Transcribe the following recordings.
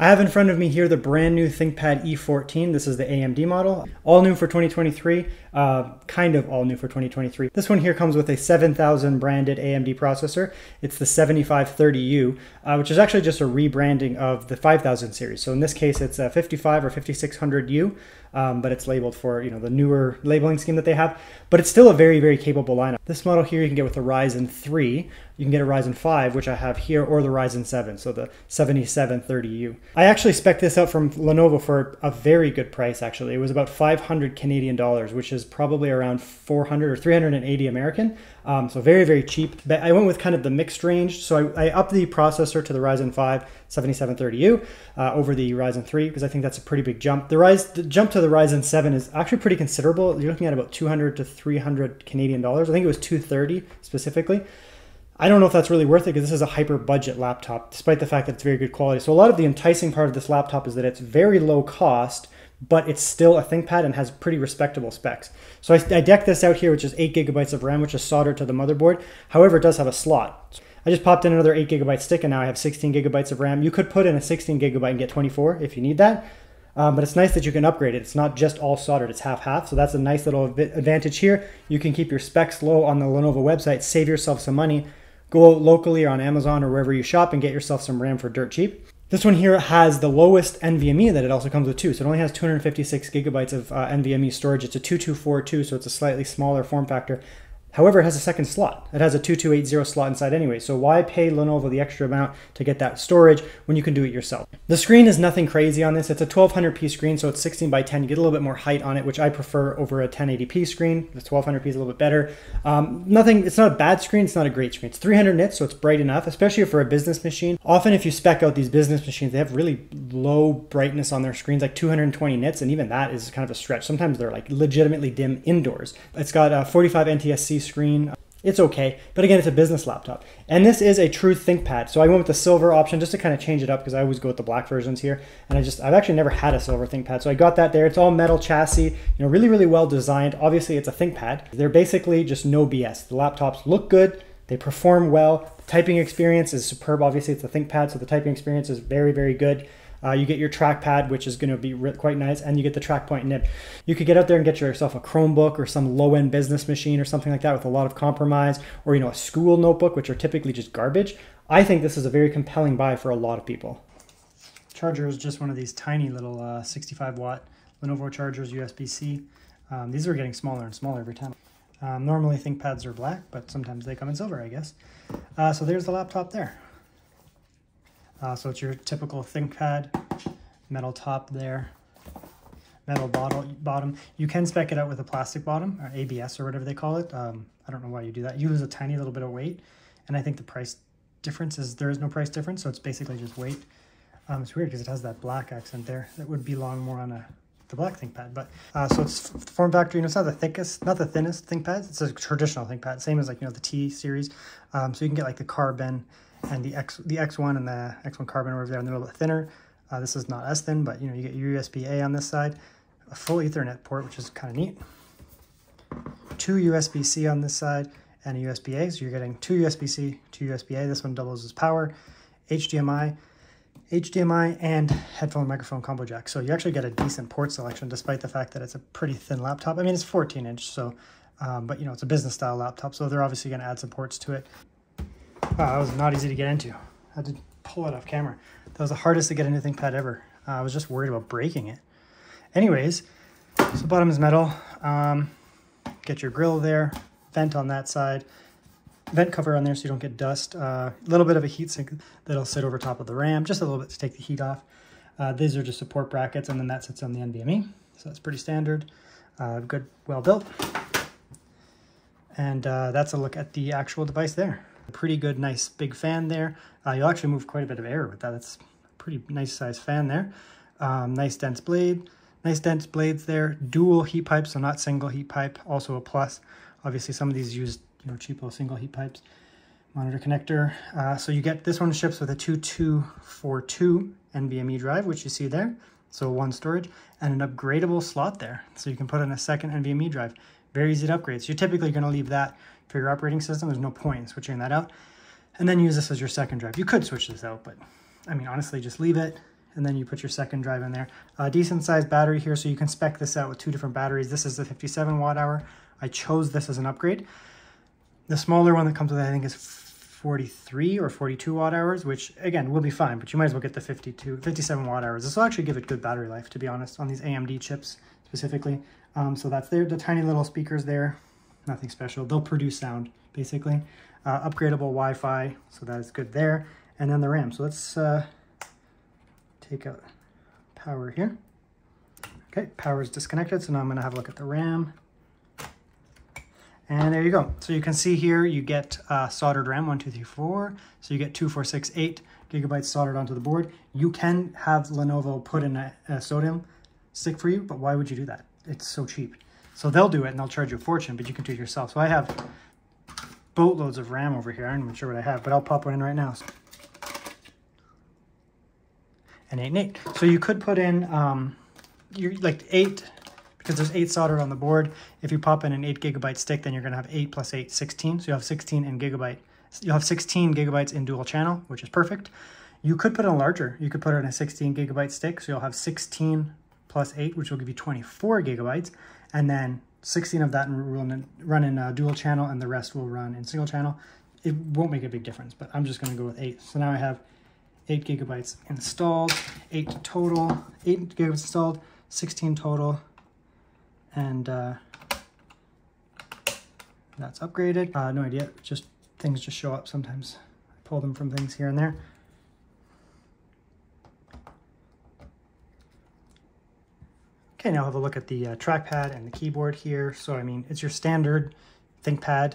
I have in front of me here the brand new Thinkpad e14. This is the AMD model. All new for 2023, kind of all new for 2023. This one here comes with a 7000 branded AMD processor. It's the 7530U, which is actually just a rebranding of the 5000 series. So in this case, it's a 55 or 5600U, but it's labeled for, you know, the newer labeling scheme that they have. But it's still a very, very capable lineup. This model here you can get with a Ryzen 3. You can get a Ryzen 5, which I have here, or the Ryzen 7, so the 7730U. I actually spec'd this out from Lenovo for a very good price, actually. It was about 500 Canadian dollars, which is probably around 400 or 380 American. So very, very cheap. But I went with kind of the mixed range. So I upped the processor to the Ryzen 5 7730U over the Ryzen 3, because I think that's a pretty big jump. The jump to the Ryzen 7 is actually pretty considerable. You're looking at about 200 to 300 Canadian dollars. I think it was 230 specifically. I don't know if that's really worth it, because this is a hyper budget laptop, despite the fact that it's very good quality. So a lot of the enticing part of this laptop is that it's very low cost, but it's still a ThinkPad and has pretty respectable specs. So I decked this out here, which is 8 gigabytes of RAM, which is soldered to the motherboard. However, it does have a slot. I just popped in another 8 gigabyte stick, and now I have 16 gigabytes of RAM. You could put in a 16 gigabyte and get 24 if you need that. But it's nice that you can upgrade it. It's not just all soldered, it's half-half. So that's a nice little advantage here. You can keep your specs low on the Lenovo website, save yourself some money. Go locally or on Amazon or wherever you shop and get yourself some RAM for dirt cheap. This one here has the lowest NVMe that it also comes with too. So it only has 256 gigabytes of NVMe storage. It's a 2242, so it's a slightly smaller form factor. However, it has a second slot. It has a 2280 slot inside anyway. So why pay Lenovo the extra amount to get that storage when you can do it yourself? The screen is nothing crazy on this. It's a 1200p screen, so it's 16 by 10. You get a little bit more height on it, which I prefer over a 1080p screen. The 1200p is a little bit better. It's not a bad screen. It's not a great screen. It's 300 nits, so it's bright enough, especially for a business machine. Often if you spec out these business machines, they have really low brightness on their screens, like 220 nits, and even that is kind of a stretch. Sometimes they're like legitimately dim indoors. It's got a 45 NTSC screen. It's okay, but again, it's a business laptop. And this is a true ThinkPad. So I went with the silver option just to kind of change it up, because I always go with the black versions here. And I've actually never had a silver ThinkPad. So I got that there. It's all metal chassis, you know, really, really well designed. Obviously it's a ThinkPad. They're basically just no BS. The laptops look good. They perform well. The typing experience is superb. Obviously it's a ThinkPad, so the typing experience is very, very good. You get your trackpad, which is going to be quite nice, and you get the Trackpoint nib. You could get out there and get yourself a Chromebook or some low-end business machine or something like that with a lot of compromise, or, you know, a school notebook, which are typically just garbage. I think this is a very compelling buy for a lot of people. Charger is just one of these tiny little 65-watt Lenovo chargers, USB-C. These are getting smaller and smaller every time. Normally ThinkPads are black, but sometimes they come in silver, I guess. So there's the laptop there. So it's your typical ThinkPad, metal top there, metal bottom. You can spec it out with a plastic bottom, or ABS or whatever they call it. I don't know why you do that. You lose a tiny little bit of weight, and I think the price difference is, there is no price difference, so it's basically just weight. It's weird because it has that black accent there. That would belong more on the black ThinkPad. But so it's form factor, you know, it's not the thickest, not the thinnest ThinkPad. It's a traditional ThinkPad, same as, like, you know, the T series. So you can get like the Carbon and the X1 and the X1 Carbon over there, and they're a little bit thinner. This is not as thin, but, you know, you get USB-A on this side, a full Ethernet port, which is kind of neat. 2 USB-C on this side and a USB-A, so you're getting 2 USB-C, 2 USB-A. This one doubles as power, HDMI, and headphone microphone combo jack. So you actually get a decent port selection, despite the fact that it's a pretty thin laptop. I mean, it's 14-inch, so, but, you know, it's a business style laptop, so they're obviously going to add some ports to it. Wow, that was not easy to get into. I had to pull it off camera. That was the hardest to get into ThinkPad ever. I was just worried about breaking it. Anyways, so bottom is metal. Get your grill there, vent on that side, vent cover on there so you don't get dust. A little bit of a heatsink that'll sit over top of the RAM, just a little bit to take the heat off. These are just support brackets, and then that sits on the NVMe. So that's pretty standard. Good, well built. And that's a look at the actual device there. Pretty good, nice big fan there. You'll actually move quite a bit of air with that. That's a pretty nice size fan there. Nice dense blade. Nice dense blades there. Dual heat pipes, so not single heat pipe. Also a plus. Obviously some of these use, you know, cheap little single heat pipes. Monitor connector. So you get, this one ships with a 2242 NVMe drive, which you see there. So one storage and an upgradable slot there. So you can put in a second NVMe drive. Very easy to upgrade. So you're typically going to leave that for your operating system. There's no point in switching that out. And then use this as your second drive. You could switch this out, but I mean, honestly, just leave it. and then you put your second drive in there. Decent sized battery here, so you can spec this out with 2 different batteries. This is the 57 watt hour. I chose this as an upgrade. The smaller one that comes with it, I think, is 43 or 42 watt hours, which again will be fine, but you might as well get the 57 watt hours. This will actually give it good battery life, to be honest, on these AMD chips specifically. So that's there. The tiny little speakers there, nothing special. They'll produce sound basically. Upgradable Wi-Fi, so that is good there. And then the RAM. So let's take out power here. Okay, power is disconnected, so now I'm going to have a look at the RAM. And there you go. So you can see here you get soldered RAM, 1, 2, 3, 4. So you get 2, 4, 6, 8 gigabytes soldered onto the board. You can have Lenovo put in a sodium stick for you, but why would you do that? It's so cheap. So they'll do it and they'll charge you a fortune, but you can do it yourself. So I have boatloads of RAM over here. I'm not even sure what I have, but I'll pop one in right now. An 8 and 8. So you could put in like 8, because there's 8 soldered on the board. If you pop in an 8 gigabyte stick, then you're going to have 8 plus 8, 16. So you have 16 in gigabyte. You'll have 16 gigabytes in dual channel, which is perfect. You could put in a larger. You could put in a 16 gigabyte stick, so you'll have 16 plus 8, which will give you 24 gigabytes, and then 16 of that run in dual channel, and the rest will run in single channel. It won't make a big difference, but I'm just going to go with 8. So now I have 8 gigabytes installed, 8 total, 8 gigabytes installed, 16 total, and that's upgraded. No idea, just things just show up sometimes. I pull them from things here and there. Okay, now have a look at the trackpad and the keyboard here. So, I mean, it's your standard ThinkPad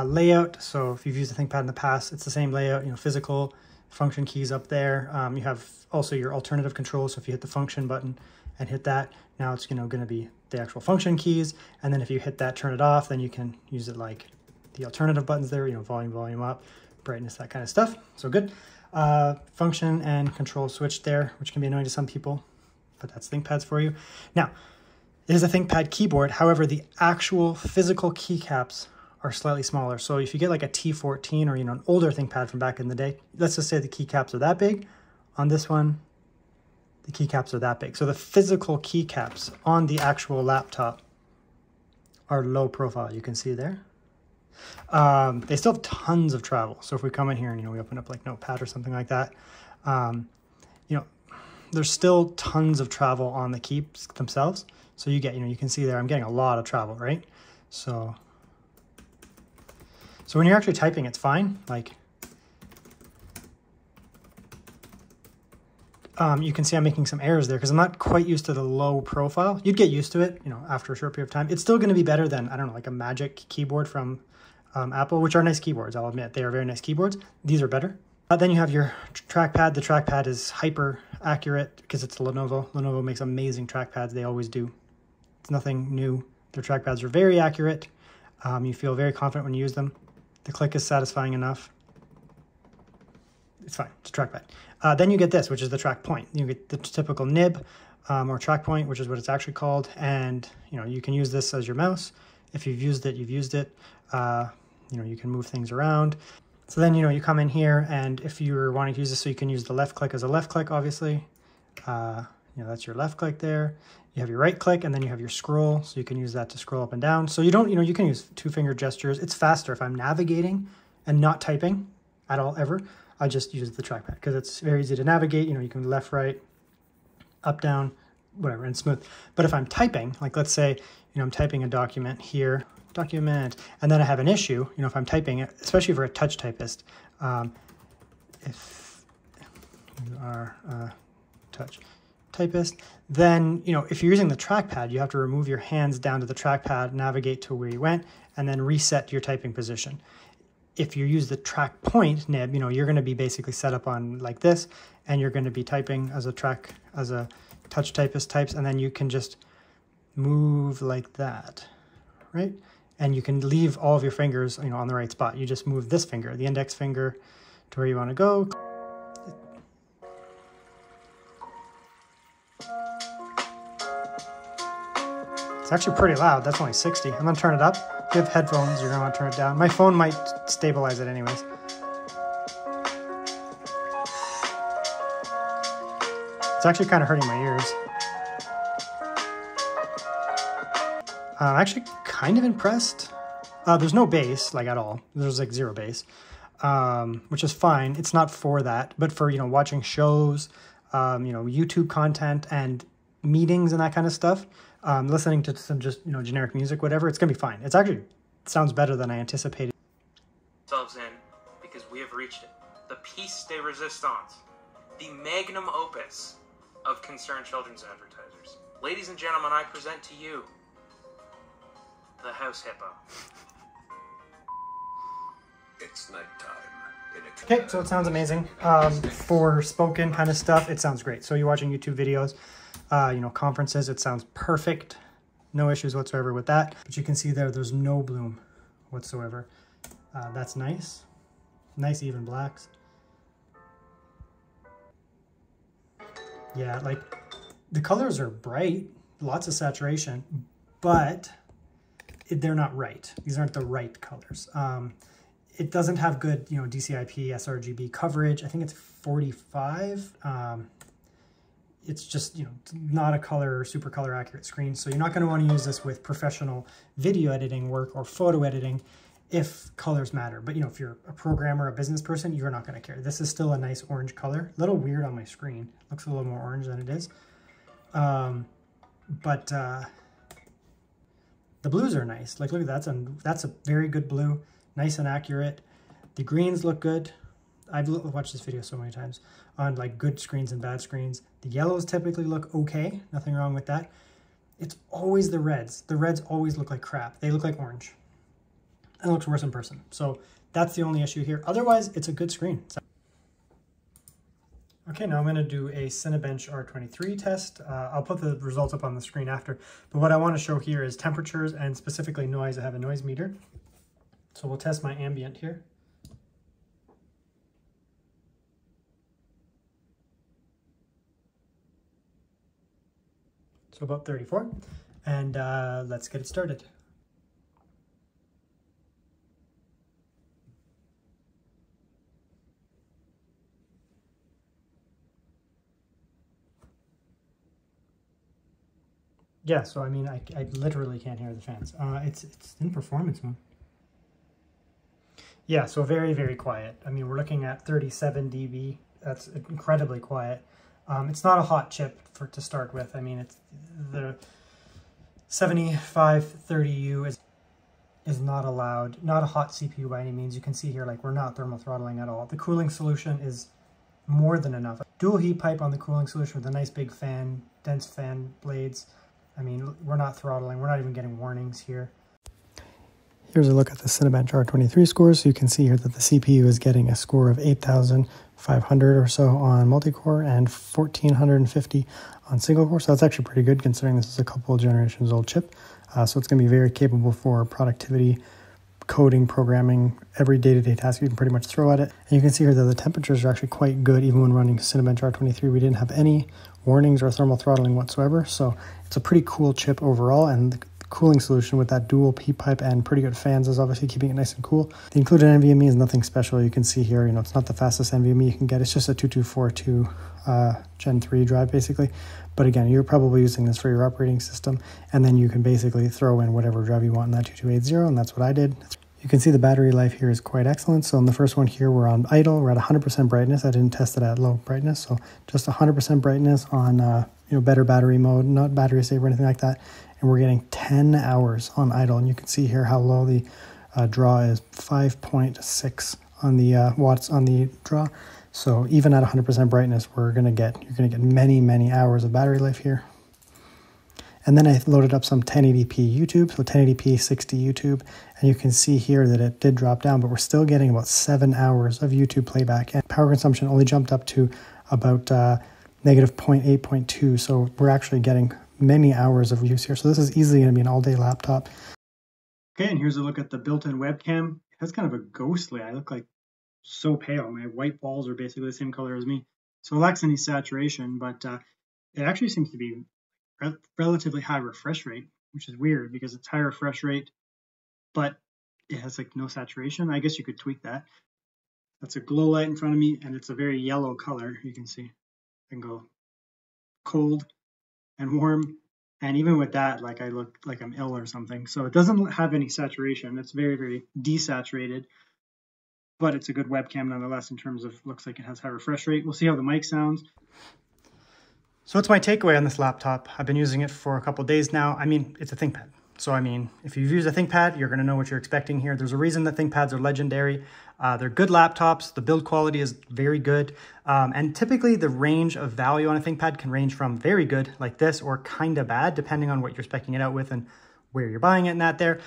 layout. So if you've used the ThinkPad in the past, it's the same layout, you know, physical function keys up there. You have also your alternative controls. So if you hit the function button and hit that, now it's, you know, going to be the actual function keys. And then if you hit that, turn it off, then you can use it like the alternative buttons there, you know, volume up, brightness, that kind of stuff. So good. Function and control switch there, which can be annoying to some people, but that's ThinkPads for you. Now, it is a ThinkPad keyboard. However, the actual physical keycaps are slightly smaller. So if you get like a T14 or, you know, an older ThinkPad from back in the day, let's just say the keycaps are that big. On this one, the keycaps are that big. So the physical keycaps on the actual laptop are low profile. You can see there. They still have tons of travel. So if we come in here and, you know, we open up like Notepad or something like that, you know, there's still tons of travel on the keys themselves. So you get, you know, you can see there, I'm getting a lot of travel, right? So when you're actually typing, it's fine. Like, you can see I'm making some errors there because I'm not quite used to the low profile. You'd get used to it, you know, after a short period of time. It's still going to be better than, I don't know, like a Magic keyboard from Apple, which are nice keyboards. I'll admit they are very nice keyboards. These are better. Then you have your trackpad. The trackpad is hyper accurate because it's Lenovo. Lenovo makes amazing trackpads. They always do. It's nothing new. Their trackpads are very accurate. You feel very confident when you use them. The click is satisfying enough. It's fine. It's a trackpad. Then you get this, which is the Trackpoint. You get the typical nib or Trackpoint, which is what it's actually called. And, you know, you can use this as your mouse. If you've used it, you've used it. You know, you can move things around. So then, you know, you come in here, and if you're wanting to use this, so you can use the left click as a left click, obviously. You know, that's your left click there. You have your right click, and then you have your scroll, so you can use that to scroll up and down. So you don't, you know, you can use 2-finger gestures. It's faster if I'm navigating and not typing at all, ever. I just use the trackpad because it's very easy to navigate. You know, you can left, right, up, down, whatever, and smooth. But if I'm typing, like let's say, you know, I'm typing a document here, document, and then I have an issue, you know, if I'm typing it, especially for a touch typist, if you are a touch typist, then, you know, if you're using the trackpad, you have to remove your hands down to the trackpad, navigate to where you went, and then reset your typing position. If you use the Trackpoint nib, you know, you're going to be basically set up on like this, and you're going to be typing as a touch typist types, and then you can just move like that, right? And you can leave all of your fingers, you know, on the right spot. You just move this finger, the index finger, to where you want to go. It's actually pretty loud. That's only 60. I'm going to turn it up. If you have headphones, you're going to want to turn it down. My phone might stabilize it anyways. It's actually kind of hurting my ears. I'm actually kind of impressed. There's no bass, like, at all. There's like zero bass, which is fine. It's not for that, but for, you know, watching shows, you know, YouTube content and meetings and that kind of stuff, listening to some just, you know, generic music, whatever, it's gonna be fine. It's actually, it sounds better than I anticipated. Ourselves in, because we have reached it. The piece de resistance, the magnum opus of concerned children's advertisers. Ladies and gentlemen, I present to you the House Hippo. It's nighttime. Okay, so it sounds amazing. For spoken kind of stuff, it sounds great. So you're watching YouTube videos, you know, conferences, it sounds perfect. No issues whatsoever with that. But you can see there's no bloom whatsoever. That's nice. Nice even blacks. Yeah, like the colors are bright, lots of saturation, but they're not right. These aren't the right colors. It doesn't have good, you know, DCI-P, sRGB coverage. I think it's 45. It's just, you know, not a super color accurate screen. So you're not going to want to use this with professional video editing work or photo editing if colors matter. But, you know, if you're a programmer, a business person, you're not going to care. This is still a nice orange color. A little weird on my screen. Looks a little more orange than it is. But the blues are nice. Like, look at that. That's a very good blue. Nice and accurate. The greens look good. I've watched this video so many times on like good screens and bad screens. The yellows typically look okay. Nothing wrong with that. It's always the reds. The reds always look like crap. They look like orange. And it looks worse in person. So that's the only issue here. Otherwise, it's a good screen. Okay, now I'm going to do a Cinebench R23 test. I'll put the results up on the screen after. But what I want to show here is temperatures and specifically noise. I have a noise meter. So we'll test my ambient here. So about 34. And let's get it started. Yeah, so I mean, I literally can't hear the fans. It's in performance mode. Yeah, so very, very quiet. I mean, we're looking at 37 dB. That's incredibly quiet. It's not a hot chip to start with. I mean, it's the 7530U is not allowed. Not a hot CPU by any means. You can see here, like, we're not thermal throttling at all. The cooling solution is more than enough. Dual heat pipe on the cooling solution with a nice big fan, dense fan blades. I mean, we're not throttling. We're not even getting warnings here. Here's a look at the Cinebench R23 scores. So you can see here that the CPU is getting a score of 8,500 or so on multi-core and 1,450 on single-core. So that's actually pretty good considering this is a couple of generations old chip. So it's going to be very capable for productivity, coding, programming, every day-to-day task you can pretty much throw at it. And you can see here that the temperatures are actually quite good even when running Cinebench R23. We didn't have any warnings or thermal throttling whatsoever. So it's a pretty cool chip overall, and the cooling solution with that dual heat pipe and pretty good fans is obviously keeping it nice and cool. The included NVMe is nothing special. You can see here, you know, it's not the fastest NVMe you can get. It's just a 2242 Gen 3 drive basically. But again, you're probably using this for your operating system, and then you can basically throw in whatever drive you want in that 2280, and that's what I did. You can see the battery life here is quite excellent. So in the first one here, we're on idle. We're at 100% brightness. I didn't test it at low brightness. So just 100% brightness on you know, better battery mode, not battery save or anything like that. And we're getting 10 hours on idle. And you can see here how low the draw is, 5.6 on the watts on the draw. So even at 100% brightness, you're gonna get many, many hours of battery life here. And then I loaded up some 1080p YouTube, so 1080p 60 YouTube, and you can see here that it did drop down, but we're still getting about 7 hours of YouTube playback, and power consumption only jumped up to about negative 0.8, 0.2, so we're actually getting many hours of use here. So this is easily going to be an all-day laptop. Okay, and here's a look at the built-in webcam. It has kind of a ghostly, I look like so pale. My white balls are basically the same color as me. So it lacks any saturation, but it actually seems to be relatively high refresh rate, which is weird because it's high refresh rate, but it has like no saturation. I guess you could tweak that. That's a glow light in front of me, and it's a very yellow color. You can see. I can go cold and warm. And even with that, like I look like I'm ill or something. So it doesn't have any saturation. It's very, very desaturated, but it's a good webcam nonetheless in terms of looks like it has high refresh rate. We'll see how the mic sounds. So what's my takeaway on this laptop? I've been using it for a couple of days now. I mean, it's a ThinkPad. So, I mean, if you've used a ThinkPad, you're going to know what you're expecting here. There's a reason that ThinkPads are legendary. They're good laptops. The build quality is very good. And typically the range of value on a ThinkPad can range from very good like this or kind of bad, depending on what you're speccing it out with and where you're buying it and that there.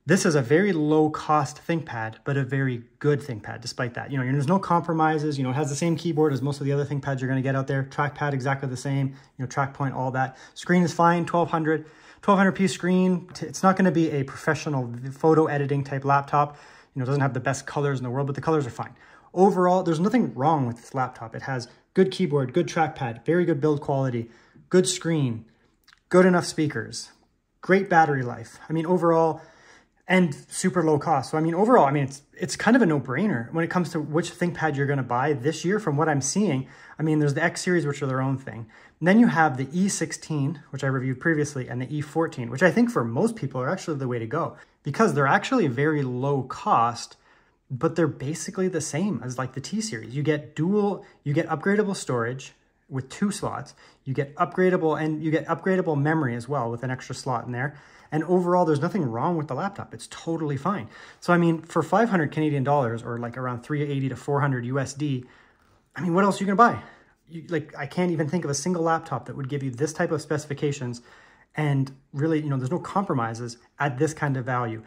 This is a very low cost ThinkPad, but a very good ThinkPad despite that. You know, there's no compromises. You know, it has the same keyboard as most of the other ThinkPads you're going to get out there. Trackpad exactly the same, you know, Trackpoint, all that. Screen is fine, 1200p screen. It's not going to be a professional photo editing type laptop. You know, it doesn't have the best colors in the world, but the colors are fine. Overall, there's nothing wrong with this laptop. It has good keyboard, good trackpad, very good build quality, good screen, good enough speakers, great battery life. I mean, overall, and super low cost. So, I mean, overall, I mean, it's kind of a no-brainer when it comes to which ThinkPad you're going to buy this year from what I'm seeing. I mean, there's the X series, which are their own thing. And then you have the E16, which I reviewed previously, and the E14, which I think for most people are actually the way to go because they're actually very low cost, but they're basically the same as like the T series. You get upgradable storage with 2 slots. You get upgradable memory as well with an extra slot in there. And overall, there's nothing wrong with the laptop. It's totally fine. So, I mean, for 500 Canadian dollars or like around 380 to 400 USD, I mean, what else are you gonna buy? I can't even think of a single laptop that would give you this type of specifications and really, you know, there's no compromises at this kind of value.